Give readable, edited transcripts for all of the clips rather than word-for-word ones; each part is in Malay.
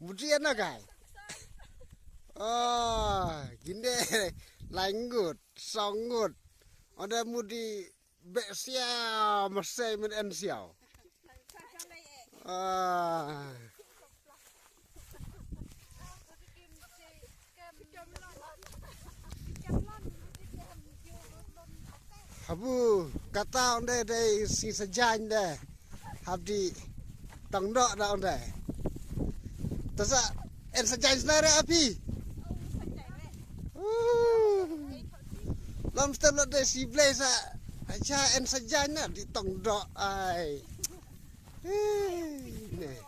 Mudian kai. Oh, gini langgut, songgut. Ada mudi besia masai men ensiau. Ah. Habu kata onde dei si sejan deh. Habdi tangdok dah onde. Tasa en sejan senare api. Lam stem deh si blesa. Aja en sejan na di tangdok ai. Nih.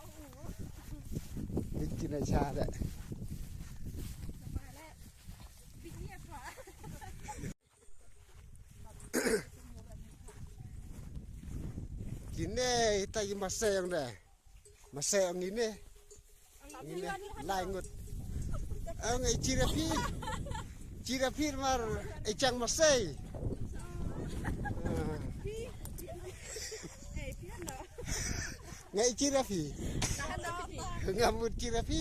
Bikin aja deh. Gini kita masai yang deh, masai yang ini langut. Ngai cirapi mar ecang masai. Ngai cirapi, ngamut cirapi,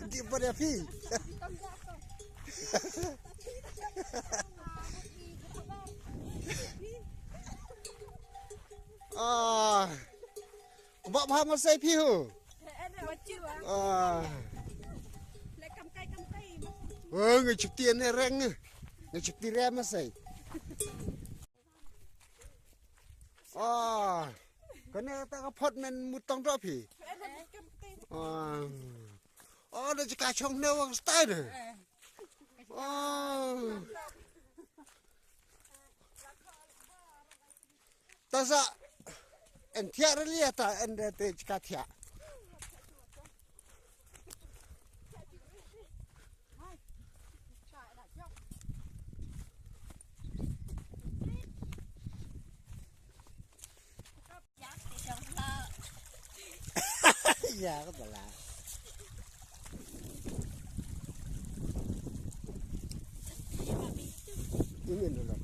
di berapi. Bak paham masai pihu. Ngecip tiền này reng, ngecip tiền masai. Cái này ta có phật men mutong đó pi. Đó chỉ cả trong nêu bằng style rồi. Ta sa en tiar lihat ta en de te tiar. Ya có là. Ini dulu.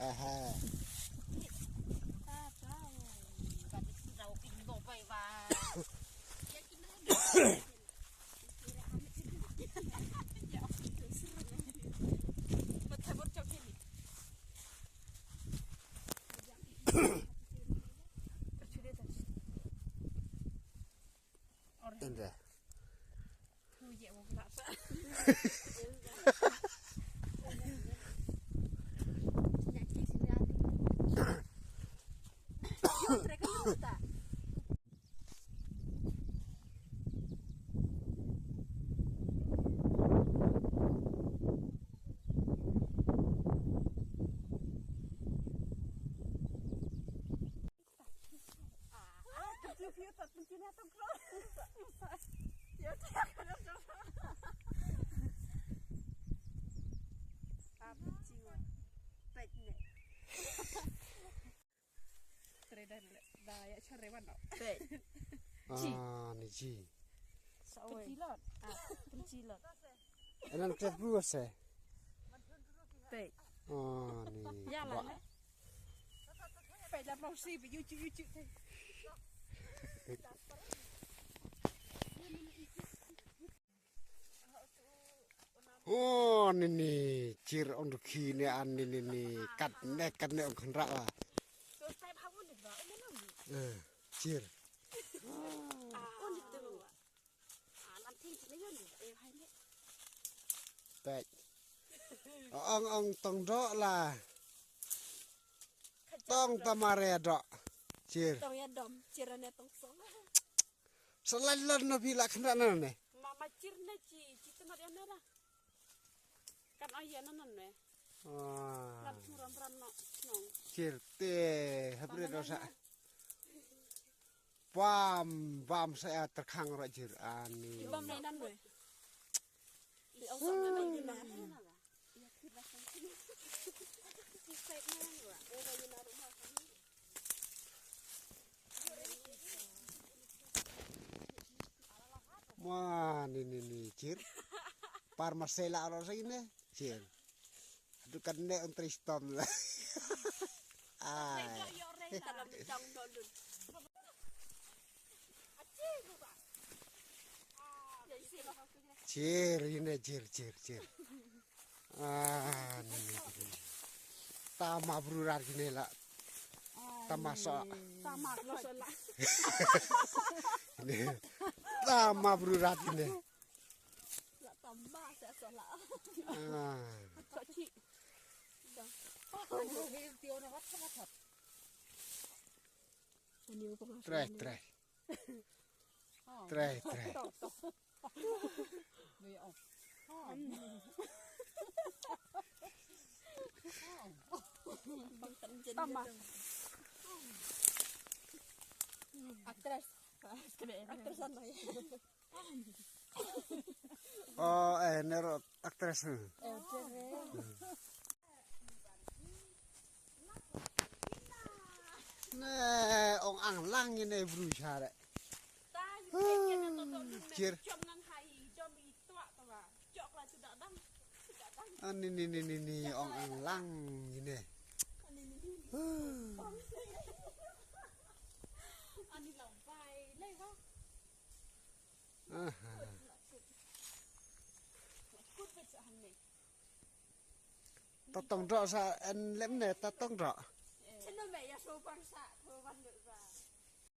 Aha. Indah. Ni ji. Pencilot. Enan ket bluas eh. Baik. Ni. Ya lah. Baik dah mau si yucu. Ni cir on kini an ni kat nek on khenra lah. Cir. Baik. Ong tong dok lah. Tong tamare dok. Cir. Tong ya dom, cirane tong song. Selalu nabi lah kena nane. Mama cirne citu nak yang merah. Kan ayah nanan ne. Lam suram no. Cir te habri dosa. Bam saya terkang rajir ani. Bam nenan we. Di osok nanan gina. Wah, ni cir. Par masela orang sini, cir. Dukan ne on Tristom lah. Đây Ai. cho yo đây là làm trong đó luôn. Achi buka. Jadi sih lah. Cir ini cir. Ah, ini. Tama brurar gini lah. Tamasok. Sama lo salah. Ini. Tama brurar gini. Lah tambah saya salah. Ah. Kok Ci. Trai. Tambah. Aktris. Aktris sana ya. Oh, nero aktris. Nah, ong anglang ini berusaha rek. Cir. Ini ong anglang ini. Tatong dok sa en lem ne tatong dok. Chân mẹ ya số bang sa thơ văn được